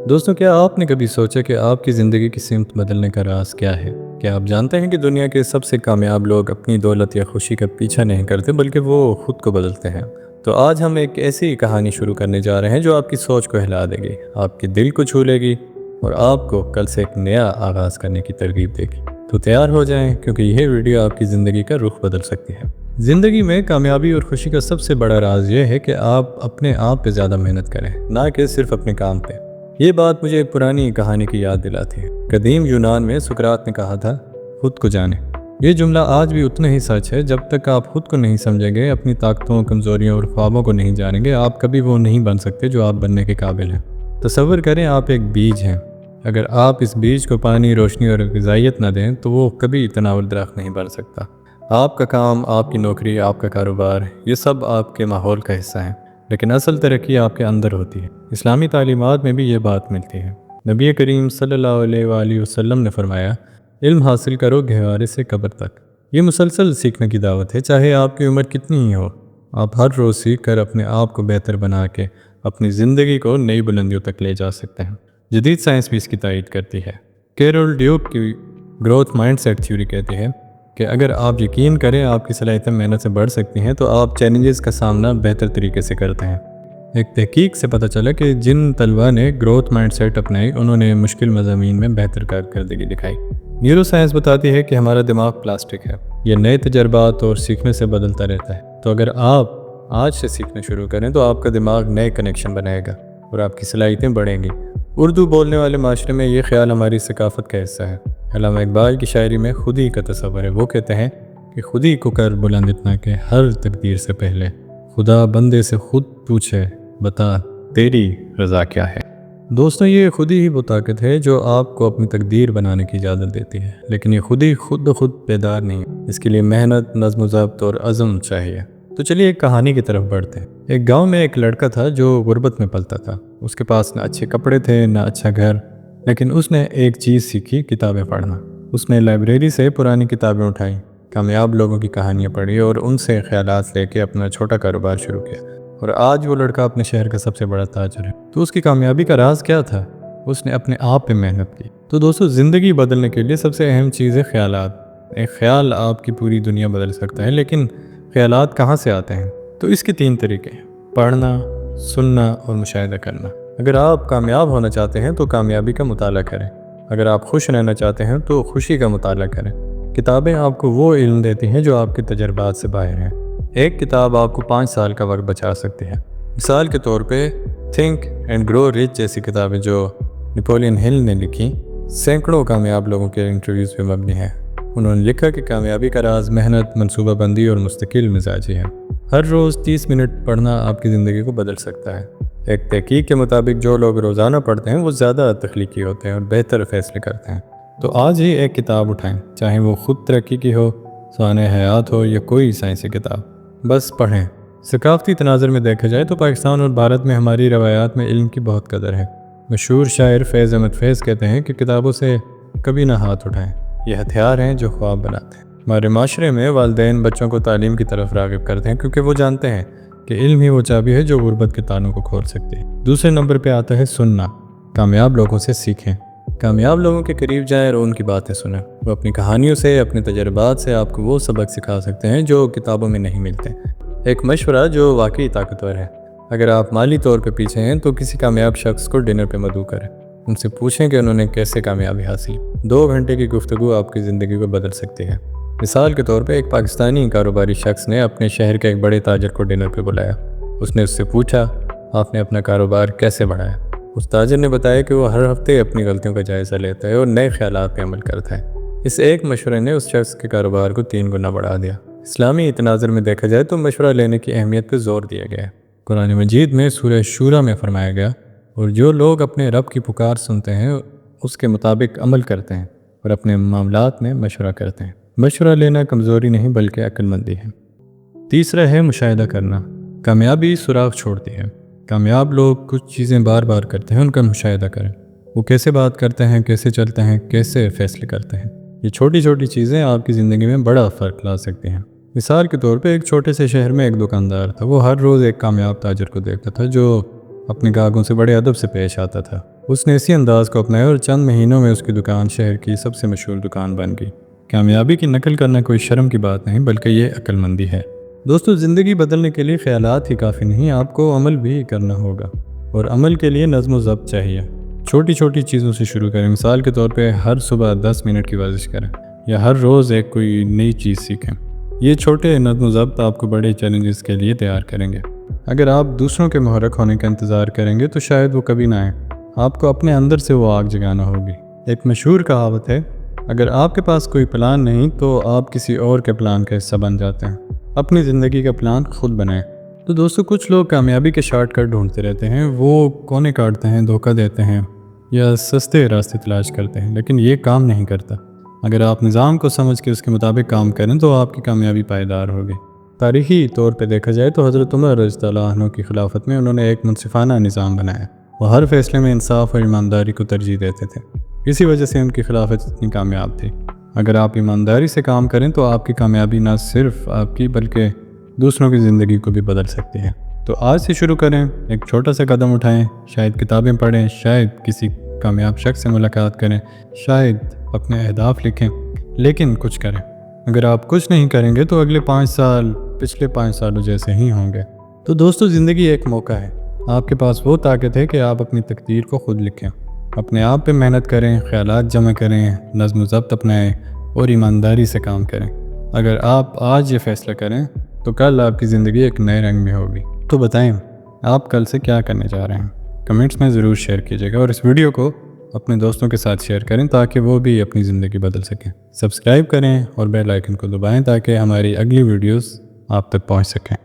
دوستوں، کیا آپ نے کبھی سوچا کہ آپ کی زندگی کی سمت بدلنے کا راز کیا ہے؟ کیا آپ جانتے ہیں کہ دنیا کے سب سے کامیاب لوگ اپنی دولت یا خوشی کا پیچھا نہیں کرتے بلکہ وہ خود کو بدلتے ہیں؟ تو آج ہم ایک ایسی کہانی شروع کرنے جا رہے ہیں جو آپ کی سوچ کو ہلا دے گی، آپ کے دل کو چھو لے گی اور آپ کو کل سے ایک نیا آغاز کرنے کی ترغیب دے گی۔ تو تیار ہو جائیں، کیونکہ یہ ویڈیو آپ کی زندگی کا رخ بدل سکتی ہے۔ زندگی میں کامیابی اور خوشی کا سب سے بڑا راز یہ ہے کہ آپ اپنے آپ پہ زیادہ محنت کریں، نہ کہ صرف اپنے کام پہ۔ یہ بات مجھے ایک پرانی کہانی کی یاد دلاتی ہے۔ قدیم یونان میں سقراط نے کہا تھا، خود کو جانیں۔ یہ جملہ آج بھی اتنا ہی سچ ہے۔ جب تک آپ خود کو نہیں سمجھیں گے، اپنی طاقتوں، کمزوریوں اور خوابوں کو نہیں جانیں گے، آپ کبھی وہ نہیں بن سکتے جو آپ بننے کے قابل ہیں۔ تصور کریں آپ ایک بیج ہیں۔ اگر آپ اس بیج کو پانی، روشنی اور غذائیت نہ دیں تو وہ کبھی تناور درخت نہیں بن سکتا۔ آپ کا کام، آپ کی نوکری، آپ کا کاروبار، یہ سب آپ کے ماحول کا حصہ ہیں، لیکن اصل ترقی آپ کے اندر ہوتی ہے۔ اسلامی تعلیمات میں بھی یہ بات ملتی ہے۔ نبی کریم صلی اللہ علیہ وآلہ وسلم نے فرمایا، علم حاصل کرو گہوارے سے قبر تک۔ یہ مسلسل سیکھنے کی دعوت ہے، چاہے آپ کی عمر کتنی ہی ہو۔ آپ ہر روز سیکھ کر اپنے آپ کو بہتر بنا کے اپنی زندگی کو نئی بلندیوں تک لے جا سکتے ہیں۔ جدید سائنس بھی اس کی تائید کرتی ہے۔ کیرول ڈیوک کی گروتھ مائنڈ سیٹ تھیوری کہتی ہے کہ اگر آپ یقین کریں آپ کی صلاحیتیں محنت سے بڑھ سکتی ہیں تو آپ چیلنجز کا سامنا بہتر طریقے سے کرتے ہیں۔ ایک تحقیق سے پتہ چلا کہ جن طلباء نے گروتھ مائنڈ سیٹ اپنائی، انہوں نے مشکل مضامین میں بہتر کارکردگی دکھائی۔ نیورو سائنس بتاتی ہے کہ ہمارا دماغ پلاسٹک ہے، یہ نئے تجربات اور سیکھنے سے بدلتا رہتا ہے۔ تو اگر آپ آج سے سیکھنا شروع کریں تو آپ کا دماغ نئے کنیکشن بنائے گا اور آپ کی صلاحیتیں بڑھیں گی۔ اردو بولنے والے معاشرے میں یہ خیال ہماری ثقافت کا حصہ ہے۔ علامہ اقبال کی شاعری میں خودی کا تصور ہے۔ وہ کہتے ہیں کہ خودی کو کر بلند اتنا کہ ہر تقدیر سے پہلے خدا بندے سے خود پوچھے، بتا تیری رضا کیا ہے۔ دوستوں، یہ خودی ہی وہ طاقت ہے جو آپ کو اپنی تقدیر بنانے کی اجازت دیتی ہے، لیکن یہ خودی خود بیدار نہیں ہے۔ اس کے لیے محنت، نظم و ضبط اور عزم چاہیے۔ تو چلیے ایک کہانی کی طرف بڑھتے ہیں۔ ایک گاؤں میں ایک لڑکا تھا جو غربت میں پلتا تھا۔ اس کے پاس نہ اچھے کپڑے تھے، نہ اچھا گھر، لیکن اس نے ایک چیز سیکھی، کتابیں پڑھنا۔ اس نے لائبریری سے پرانی کتابیں اٹھائیں، کامیاب لوگوں کی کہانیاں پڑھی اور ان سے خیالات لے کے اپنا چھوٹا کاروبار شروع کیا، اور آج وہ لڑکا اپنے شہر کا سب سے بڑا تاجر ہے۔ تو اس کی کامیابی کا راز کیا تھا؟ اس نے اپنے آپ پہ محنت کی۔ تو دوستو، زندگی بدلنے کے لیے سب سے اہم چیز ہے خیالات۔ ایک خیال آپ کی پوری دنیا بدل سکتا ہے، لیکن خیالات کہاں سے آتے ہیں؟ تو اس کے 3 طریقے ہیں: پڑھنا، سننا اور مشاہدہ کرنا۔ اگر آپ کامیاب ہونا چاہتے ہیں تو کامیابی کا مطالعہ کریں۔ اگر آپ خوش رہنا چاہتے ہیں تو خوشی کا مطالعہ کریں۔ کتابیں آپ کو وہ علم دیتی ہیں جو آپ کے تجربات سے باہر ہیں۔ ایک کتاب آپ کو 5 سال کا وقت بچا سکتی ہے۔ مثال کے طور پہ تھنک اینڈ گرو رچ جیسی کتابیں جو نیپولین ہل نے لکھی، سینکڑوں کامیاب لوگوں کے انٹرویوز پہ مبنی ہے۔ انہوں نے لکھا کہ کامیابی کا راز محنت، منصوبہ بندی اور مستقل مزاجی ہے۔ ہر روز 30 منٹ پڑھنا آپ کی زندگی کو بدل سکتا ہے۔ ایک تحقیق کے مطابق جو لوگ روزانہ پڑھتے ہیں وہ زیادہ تخلیقی ہوتے ہیں اور بہتر فیصلے کرتے ہیں۔ تو آج ہی ایک کتاب اٹھائیں، چاہے وہ خود ترقی کی ہو، سوانح حیات ہو یا کوئی سائنسی کتاب، بس پڑھیں۔ ثقافتی تناظر میں دیکھا جائے تو پاکستان اور بھارت میں ہماری روایات میں علم کی بہت قدر ہے۔ مشہور شاعر فیض احمد فیض کہتے ہیں کہ کتابوں سے کبھی نہ ہاتھ اٹھائیں، یہ ہتھیار ہیں جو خواب بناتے ہیں۔ ہمارے معاشرے میں والدین بچوں کو تعلیم کی طرف راغب کرتے ہیں کیونکہ وہ جانتے ہیں کہ علم ہی وہ چابی ہے جو غربت کے تالوں کو کھول سکتی ہے۔ دوسرے نمبر پہ آتا ہے سننا۔ کامیاب لوگوں سے سیکھیں، کامیاب لوگوں کے قریب جائیں اور ان کی باتیں سنیں۔ وہ اپنی کہانیوں سے، اپنے تجربات سے آپ کو وہ سبق سکھا سکتے ہیں جو کتابوں میں نہیں ملتے۔ ایک مشورہ جو واقعی طاقتور ہے: اگر آپ مالی طور پہ پیچھے ہیں تو کسی کامیاب شخص کو ڈنر پہ مدعو کریں۔ ان سے پوچھیں کہ انہوں نے کیسے کامیابی حاصل کی۔ 2 گھنٹے کی گفتگو آپ کی زندگی کو بدل سکتی ہے۔ مثال کے طور پہ ایک پاکستانی کاروباری شخص نے اپنے شہر کے ایک بڑے تاجر کو ڈنر پہ بلایا۔ اس نے اس سے پوچھا، آپ نے اپنا کاروبار کیسے بڑھایا؟ اس تاجر نے بتایا کہ وہ ہر ہفتے اپنی غلطیوں کا جائزہ لیتا ہے اور نئے خیالات پہ عمل کرتا ہے۔ اس ایک مشورے نے اس شخص کے کاروبار کو 3 گنا بڑھا دیا۔ اسلامی تناظر میں دیکھا جائے تو مشورہ لینے کی اہمیت پہ زور دیا گیا ہے۔ قرآن مجید میں سورہ شورى میں فرمایا گیا، اور جو لوگ اپنے رب کی پکار سنتے ہیں اس کے مطابق عمل کرتے ہیں اور اپنے معاملات میں مشورہ کرتے ہیں۔ مشورہ لینا کمزوری نہیں بلکہ عقل مندی ہے۔ تیسرا ہے مشاہدہ کرنا۔ کامیابی سراغ چھوڑتی ہے۔ کامیاب لوگ کچھ چیزیں بار بار کرتے ہیں، ان کا مشاہدہ کریں۔ وہ کیسے بات کرتے ہیں، کیسے چلتے ہیں، کیسے فیصلے کرتے ہیں۔ یہ چھوٹی چھوٹی چیزیں آپ کی زندگی میں بڑا فرق لا سکتی ہیں۔ مثال کے طور پہ ایک چھوٹے سے شہر میں ایک دکاندار تھا۔ وہ ہر روز ایک کامیاب تاجر کو دیکھتا تھا جو اپنے گاہکوں سے بڑے ادب سے پیش آتا تھا۔ اس نے اسی انداز کو اپنایا اور چند مہینوں میں اس کی دکان شہر کی سب سے مشہور دکان بن گئی۔ کامیابی کی نقل کرنا کوئی شرم کی بات نہیں بلکہ یہ عقل مندی ہے۔ دوستو، زندگی بدلنے کے لیے خیالات ہی کافی نہیں، آپ کو عمل بھی کرنا ہوگا، اور عمل کے لیے نظم و ضبط چاہیے۔ چھوٹی چھوٹی چیزوں سے شروع کریں، مثال کے طور پہ ہر صبح 10 منٹ کی ورزش کریں یا ہر روز ایک کوئی نئی چیز سیکھیں۔ یہ چھوٹے نظم و ضبط آپ کو بڑے چیلنجز کے لیے تیار کریں گے۔ اگر آپ دوسروں کے محرک ہونے کا انتظار کریں گے تو شاید وہ کبھی نہ آئیں، آپ کو اپنے اندر سے وہ آگ جگانا ہوگی۔ ایک مشہور کہاوت ہے، اگر آپ کے پاس کوئی پلان نہیں تو آپ کسی اور کے پلان کا حصہ بن جاتے ہیں۔ اپنی زندگی کا پلان خود بنائیں۔ تو دوستو، کچھ لوگ کامیابی کے شارٹ کٹ ڈھونڈتے رہتے ہیں، وہ کونے کاٹتے ہیں، دھوکہ دیتے ہیں یا سستے راستے تلاش کرتے ہیں، لیکن یہ کام نہیں کرتا۔ اگر آپ نظام کو سمجھ کے اس کے مطابق کام کریں تو آپ کی کامیابی پائیدار ہوگی۔ تاریخی طور پہ دیکھا جائے تو حضرت عمر رضی اللہ عنہ کی خلافت میں انہوں نے ایک منصفانہ نظام بنایا۔ وہ ہر فیصلے میں انصاف اور ایمانداری کو ترجیح دیتے تھے، اسی وجہ سے ان کی خلافت اتنی کامیاب تھی۔ اگر آپ ایمانداری سے کام کریں تو آپ کی کامیابی نہ صرف آپ کی بلکہ دوسروں کی زندگی کو بھی بدل سکتی ہے۔ تو آج سے شروع کریں، ایک چھوٹا سا قدم اٹھائیں، شاید کتابیں پڑھیں، شاید کسی کامیاب شخص سے ملاقات کریں، شاید اپنے اہداف لکھیں، لیکن کچھ کریں۔ اگر آپ کچھ نہیں کریں گے تو اگلے 5 سال پچھلے 5 سالوں جیسے ہی ہوں گے۔ تو دوستو، زندگی ایک موقع ہے، آپ کے پاس وہ طاقت ہے کہ آپ اپنی تقدیر کو خود لکھیں۔ اپنے آپ پہ محنت کریں، خیالات جمع کریں، نظم و ضبط اپنائیں اور ایمانداری سے کام کریں۔ اگر آپ آج یہ فیصلہ کریں تو کل آپ کی زندگی ایک نئے رنگ میں ہوگی۔ تو بتائیں، آپ کل سے کیا کرنے جا رہے ہیں؟ کمنٹس میں ضرور شیئر کیجیے گا، اور اس ویڈیو کو اپنے دوستوں کے ساتھ شیئر کریں تاکہ وہ بھی اپنی زندگی بدل سکیں۔ سبسکرائب کریں اور بیل آئیکن کو دبائیں تاکہ ہماری اگلی ویڈیوز آپ تک پہنچ سکیں۔